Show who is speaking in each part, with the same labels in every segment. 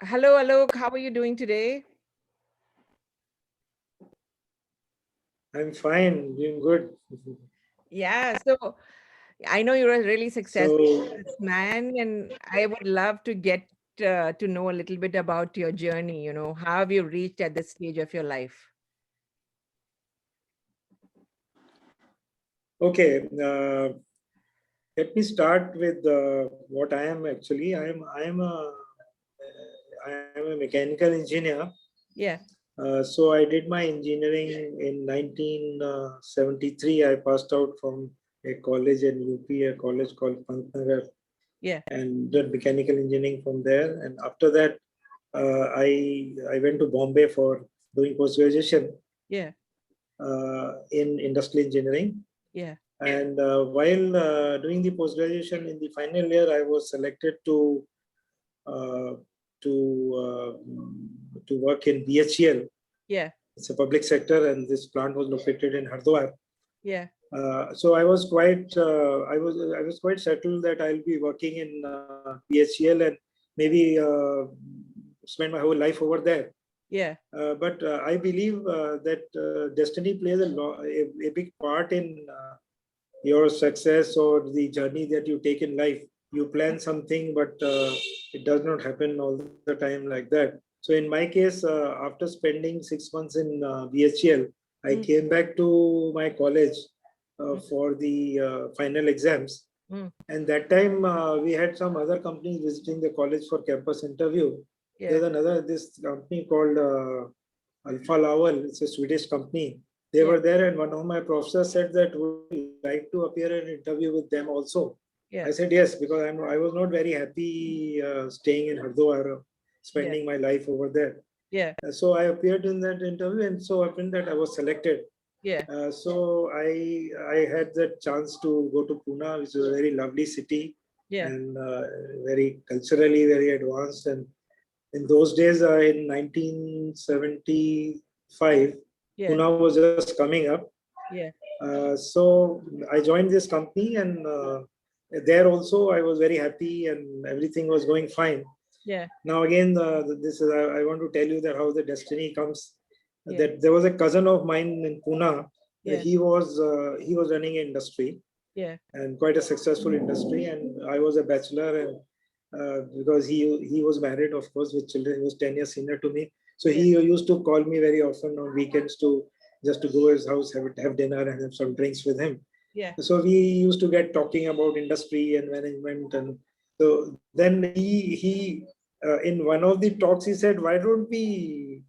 Speaker 1: Hello, Alok. How are you doing today?
Speaker 2: I'm fine, doing good.
Speaker 1: Yeah, so I know you're a really successful
Speaker 2: So,
Speaker 1: businessman, and I would love to get to know a little bit about your journey. How have you reached at this stage of your life?
Speaker 2: okay, let me start with what I am actually. I am a mechanical engineer.
Speaker 1: Yeah,
Speaker 2: So I did my engineering in 1973. I passed out from a college in UP, a college called Pantnagar,
Speaker 1: yeah,
Speaker 2: and did mechanical engineering from there. And after that, I went to Bombay for doing post graduation
Speaker 1: yeah,
Speaker 2: in industrial engineering.
Speaker 1: yeah,
Speaker 2: And while doing the post graduation in the final year, I was selected uh, to work in BHEL.
Speaker 1: yeah,
Speaker 2: It's a public sector, and this plant was located in Hardwar.
Speaker 1: yeah,
Speaker 2: So I was quite settled that I'll be working in BHEL and maybe spend my whole life over there.
Speaker 1: yeah,
Speaker 2: But I believe that destiny plays a big part in your success or the journey that you take in life. You plan something, but it does not happen all the time like that. So in my case, after spending 6 months in BHEL, I
Speaker 1: mm,
Speaker 2: came back to my college
Speaker 1: mm,
Speaker 2: for the final exams.
Speaker 1: mm,
Speaker 2: And that time we had some other companies visiting the college for campus interview.
Speaker 1: yeah,
Speaker 2: There's this company called Alpha Laval. It's a Swedish company. They
Speaker 1: yeah,
Speaker 2: were there, and one of my professors said that would you like to appear in an interview with them also. I
Speaker 1: yeah,
Speaker 2: said yes because I was not very happy staying in Hardwar,
Speaker 1: yeah,
Speaker 2: spending my life over there.
Speaker 1: yeah,
Speaker 2: So I appeared in that interview, and so happened that I was selected.
Speaker 1: yeah,
Speaker 2: So I had that chance to go to Pune, which is a very lovely city
Speaker 1: yeah,
Speaker 2: and very culturally very advanced. And in those days, in 1975,
Speaker 1: yeah,
Speaker 2: Pune was just coming up.
Speaker 1: yeah,
Speaker 2: So I joined this company, and there also I was very happy, and everything was going fine.
Speaker 1: yeah,
Speaker 2: Now again, this is I want to tell you that how the destiny comes.
Speaker 1: yeah,
Speaker 2: That there was a cousin of mine in Pune.
Speaker 1: yeah,
Speaker 2: He was running an industry
Speaker 1: yeah,
Speaker 2: and quite a successful industry, and I was a bachelor, and because he was married, of course, with children. He was 10 years senior to me, so
Speaker 1: yeah,
Speaker 2: he used to call me very often on weekends to just to go to his house, have dinner, and have some drinks with him.
Speaker 1: yeah,
Speaker 2: So we used to get talking about industry and management, and so then he in one of the talks he said, why don't you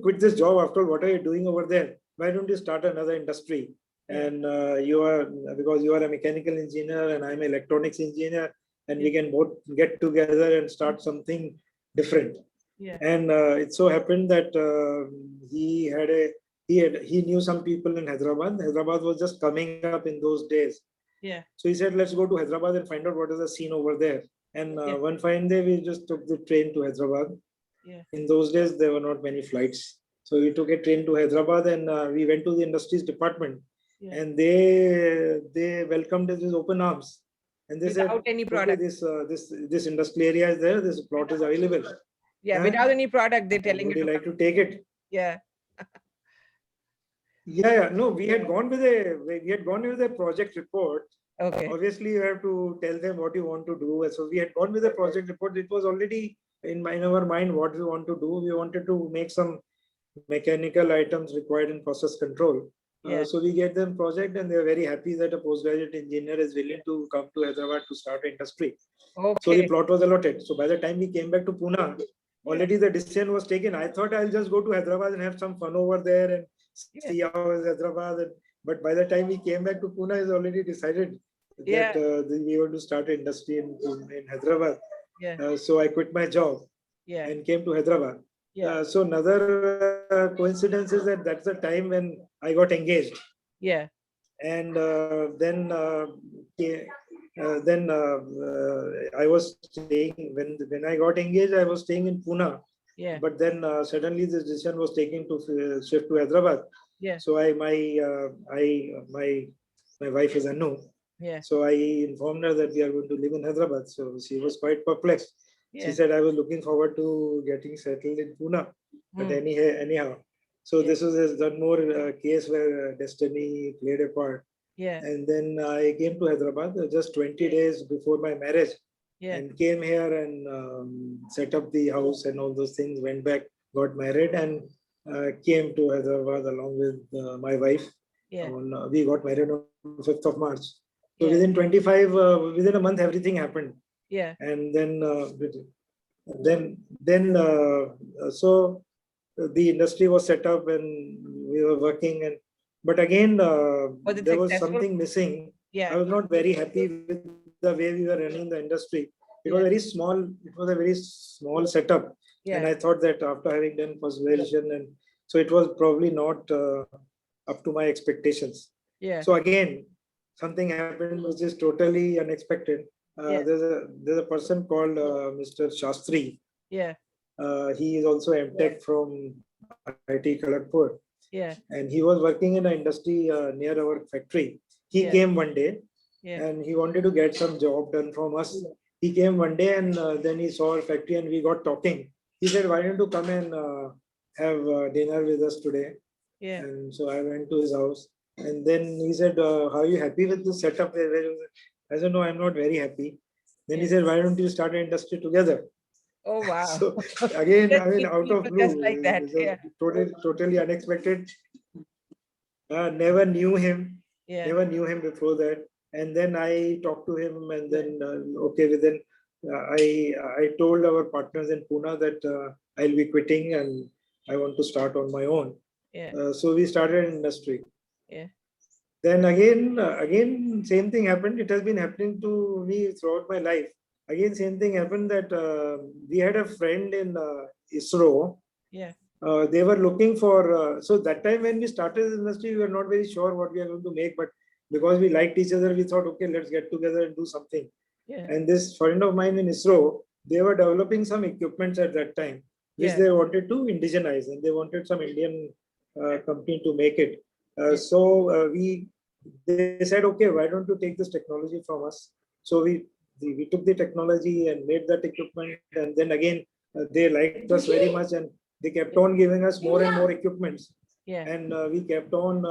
Speaker 2: quit this job? After all, what are you doing over there? Why don't you start another industry?
Speaker 1: yeah,
Speaker 2: And you are because you are a mechanical engineer and I'm an electronics engineer, and
Speaker 1: yeah,
Speaker 2: we can both get together and start something different.
Speaker 1: yeah,
Speaker 2: And it so happened that he knew some people in Hyderabad. Hyderabad was just coming up in those days.
Speaker 1: yeah,
Speaker 2: So he said, let's go to Hyderabad and find out what is the scene over there. And
Speaker 1: yeah,
Speaker 2: one fine day, we just took the train to Hyderabad.
Speaker 1: yeah,
Speaker 2: In those days, there were not many flights. So we took a train to Hyderabad, and we went to the industries department.
Speaker 1: yeah.
Speaker 2: And they welcomed us with open arms. And they said,
Speaker 1: Without any
Speaker 2: okay,
Speaker 1: product.
Speaker 2: this industrial area is there. This plot is available.
Speaker 1: Yeah,
Speaker 2: Huh?
Speaker 1: without any product, they're telling
Speaker 2: Would
Speaker 1: you
Speaker 2: you
Speaker 1: to
Speaker 2: like
Speaker 1: come.
Speaker 2: to take it?
Speaker 1: Yeah.
Speaker 2: Yeah. No, we had gone with a project report.
Speaker 1: Okay.
Speaker 2: Obviously, you have to tell them what you want to do. So we had gone with a project report. It was already in our mind what we want to do. We wanted to make some mechanical items required in process control.
Speaker 1: Yeah.
Speaker 2: So we get them project, and they are very happy that a postgraduate engineer is willing to come to Hyderabad to start industry. So the
Speaker 1: Okay.
Speaker 2: plot was allotted. So by the time we came back to Pune,
Speaker 1: Yeah.
Speaker 2: already the decision was taken. I thought I'll just go to Hyderabad and have some fun over there and see
Speaker 1: Yeah.
Speaker 2: how is Hyderabad. But by the time we came back to Pune, it's already decided that
Speaker 1: Yeah.
Speaker 2: we want to start an industry in Hyderabad.
Speaker 1: Yeah.
Speaker 2: So I quit my job
Speaker 1: Yeah.
Speaker 2: and came to Hyderabad.
Speaker 1: Yeah.
Speaker 2: So another coincidence is that that's the time when I got engaged,
Speaker 1: Yeah.
Speaker 2: and I was staying when I got engaged. I was staying in Pune,
Speaker 1: Yeah.
Speaker 2: but then suddenly this decision was taken to shift to Hyderabad.
Speaker 1: Yeah.
Speaker 2: So my wife is Anu.
Speaker 1: Yeah.
Speaker 2: So I informed her that we are going to live in Hyderabad. So she was quite perplexed. She
Speaker 1: Yeah.
Speaker 2: said, I was looking forward to getting settled in Pune, but
Speaker 1: Mm.
Speaker 2: anyhow. So
Speaker 1: Yeah.
Speaker 2: this was one more case where destiny played a part.
Speaker 1: Yeah.
Speaker 2: And then I came to Hyderabad just 20 days before my marriage
Speaker 1: Yeah.
Speaker 2: and came here and set up the house and all those things, went back, got married, and came to Hyderabad along with my wife.
Speaker 1: Yeah.
Speaker 2: We got married on 5th of March. So
Speaker 1: Yeah.
Speaker 2: within a month, everything happened.
Speaker 1: Yeah.
Speaker 2: And so the industry was set up and we were working. But again,
Speaker 1: Was it
Speaker 2: there was
Speaker 1: successful?
Speaker 2: something missing. I
Speaker 1: Yeah.
Speaker 2: was not very happy with the way we were running the industry. It was
Speaker 1: Yeah.
Speaker 2: very small. It was a very small setup, and
Speaker 1: Yeah.
Speaker 2: I thought that after having done first version, and so it was probably not up to my expectations.
Speaker 1: Yeah.
Speaker 2: So again, something happened which is totally unexpected.
Speaker 1: Yeah.
Speaker 2: There's a person called Mr. Shastri.
Speaker 1: Yeah.
Speaker 2: He is also MTech from IIT Kharagpur,
Speaker 1: Yeah.
Speaker 2: and he was working in an industry near our factory. He
Speaker 1: Yeah.
Speaker 2: came one day
Speaker 1: Yeah.
Speaker 2: and he wanted to get some job done from us. He came one day and then he saw our factory and we got talking. He said, "Why don't you come and have dinner with us today?"
Speaker 1: Yeah.
Speaker 2: And so I went to his house. And then he said, "Are you happy with the setup?" I said, "No, I'm not very happy." Then he
Speaker 1: Yeah.
Speaker 2: said, "Why don't you start an industry together?"
Speaker 1: Oh, wow.
Speaker 2: So again,
Speaker 1: Just
Speaker 2: I mean,
Speaker 1: meet
Speaker 2: out
Speaker 1: people
Speaker 2: of
Speaker 1: just
Speaker 2: blue,
Speaker 1: like that.
Speaker 2: it's
Speaker 1: Yeah.
Speaker 2: totally unexpected. Never knew him,
Speaker 1: Yeah.
Speaker 2: never knew him before that. And then I talked to him, and then okay, within I told our partners in Pune that I'll be quitting and I want to start on my own.
Speaker 1: Yeah.
Speaker 2: So we started an industry.
Speaker 1: Yeah.
Speaker 2: Then again, same thing happened. It has been happening to me throughout my life. Again, same thing happened that we had a friend in ISRO.
Speaker 1: Yeah.
Speaker 2: They were looking for, so that time when we started this industry, we were not very sure what we are going to make, but because we liked each other, we thought, okay, let's get together and do something.
Speaker 1: Yeah.
Speaker 2: And this friend of mine in ISRO, they were developing some equipments at that time, which
Speaker 1: Yeah.
Speaker 2: they wanted to indigenize, and they wanted some Indian company to make it.
Speaker 1: Yeah.
Speaker 2: So they said, okay, why don't you take this technology from us? So we took the technology and made that equipment, and then again, they liked us very much, and they kept on giving us more and more equipments.
Speaker 1: Yeah.
Speaker 2: And we kept on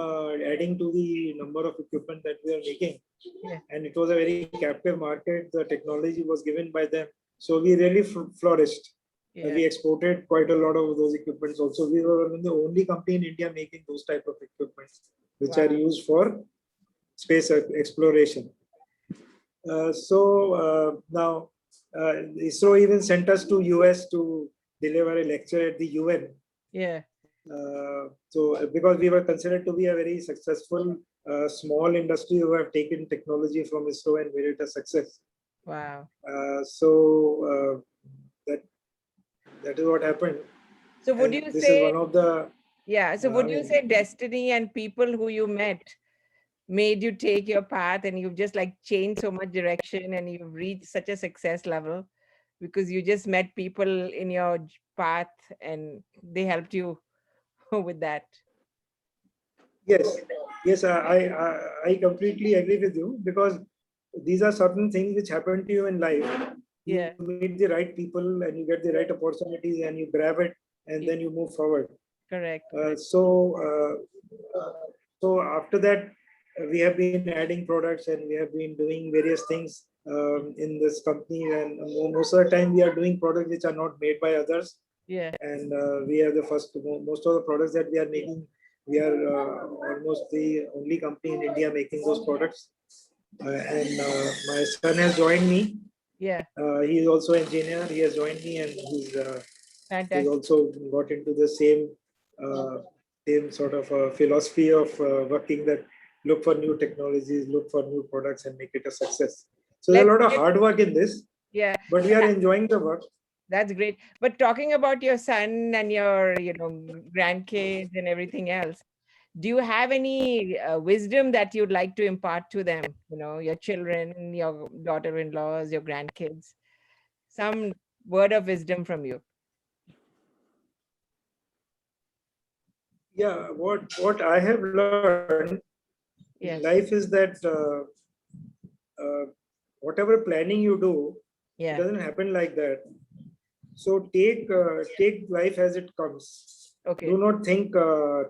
Speaker 2: adding to the number of equipment that we are making.
Speaker 1: Yeah.
Speaker 2: And it was a very captive market. The technology was given by them. So we really flourished.
Speaker 1: Yeah.
Speaker 2: We exported quite a lot of those equipments also. We were the only company in India making those type of equipment, which
Speaker 1: Wow.
Speaker 2: are used for space exploration. So now ISRO even sent us to US to deliver a lecture at the UN.
Speaker 1: Yeah.
Speaker 2: So because we were considered to be a very successful small industry who have taken technology from ISRO and made it a success.
Speaker 1: Wow.
Speaker 2: So that is what happened.
Speaker 1: So would
Speaker 2: And
Speaker 1: you
Speaker 2: this is
Speaker 1: say,
Speaker 2: one of the
Speaker 1: yeah, so
Speaker 2: I
Speaker 1: would you
Speaker 2: mean,
Speaker 1: say destiny and people who you met made you take your path and you've just like changed so much direction and you've reached such a success level because you just met people in your path and they helped you with that?
Speaker 2: yes, yes, I completely agree with you because these are certain things which happen to you in life. You
Speaker 1: Yeah.
Speaker 2: meet the right people and you get the right opportunities and you grab it and
Speaker 1: Yeah.
Speaker 2: then you move forward.
Speaker 1: Correct.
Speaker 2: So after that, we have been adding products and we have been doing various things in this company. And most of the time, we are doing products which are not made by others.
Speaker 1: Yeah.
Speaker 2: And we are the first. Most of the products that we are making, we are almost the only company in India making those products. And my son has joined me.
Speaker 1: Yeah.
Speaker 2: He is also an engineer. He has joined me, and he's
Speaker 1: Fantastic.
Speaker 2: also got into the same sort of philosophy of working, that look for new technologies, look for new products, and make it a success. So there's a lot of hard work in this,
Speaker 1: Yeah.
Speaker 2: but we are enjoying the work.
Speaker 1: That's great. But talking about your son and your, grandkids and everything else, do you have any wisdom that you'd like to impart to them? Your children, your daughter-in-laws, your grandkids, some word of wisdom from you.
Speaker 2: Yeah, what I have learned in
Speaker 1: Yes.
Speaker 2: life is that whatever planning you do, it
Speaker 1: Yeah.
Speaker 2: doesn't happen like that. So take life as it comes.
Speaker 1: Okay.
Speaker 2: Do not think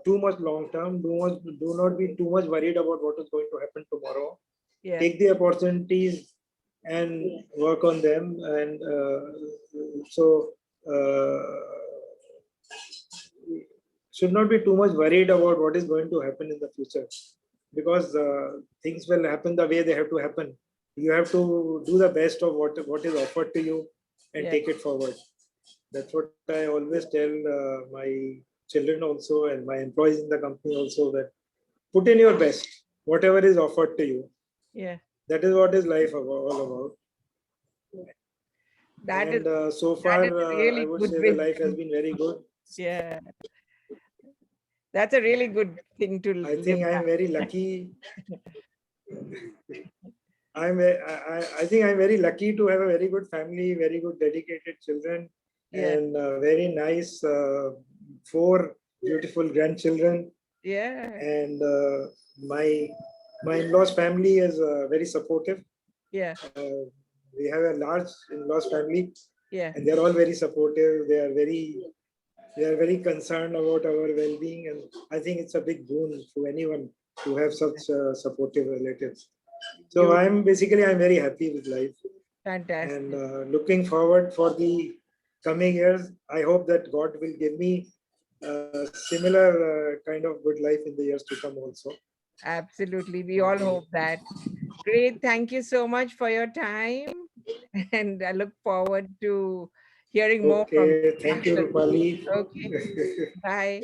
Speaker 2: too much long term. Do not be too much worried about what is going to happen tomorrow.
Speaker 1: Yeah.
Speaker 2: Take the opportunities and work on them. And so should not be too much worried about what is going to happen in the future, because things will happen the way they have to happen. You have to do the best of what is offered to you and
Speaker 1: Yeah.
Speaker 2: take it forward. That's what I always tell my children also and my employees in the company also, that put in your best, whatever is offered to you.
Speaker 1: Yeah.
Speaker 2: That is what is life all about.
Speaker 1: That is
Speaker 2: And so
Speaker 1: that
Speaker 2: far,
Speaker 1: is a
Speaker 2: I
Speaker 1: really
Speaker 2: would
Speaker 1: good
Speaker 2: say the life has
Speaker 1: wisdom.
Speaker 2: been very good.
Speaker 1: Yeah. That's a really good thing to
Speaker 2: I
Speaker 1: live
Speaker 2: think I am
Speaker 1: by.
Speaker 2: very lucky. I think I'm very lucky to have a very good family, very good dedicated children,
Speaker 1: Yeah.
Speaker 2: and very nice four beautiful grandchildren.
Speaker 1: Yeah.
Speaker 2: And my in-laws family is very supportive.
Speaker 1: Yeah.
Speaker 2: We have a large in-laws family,
Speaker 1: Yeah.
Speaker 2: and they're all very supportive. They are very concerned about our well-being, and I think it's a big boon to anyone to have such supportive relatives. So
Speaker 1: You
Speaker 2: I'm very happy with life, and
Speaker 1: fantastic.
Speaker 2: looking forward for the coming years. I hope that God will give me similar kind of good life in the years to come also.
Speaker 1: Absolutely. We all hope that. Great. Thank you so much for your time. And I look forward to hearing more from
Speaker 2: Okay,
Speaker 1: you
Speaker 2: thank you,
Speaker 1: after.
Speaker 2: Rupali.
Speaker 1: Okay. Bye.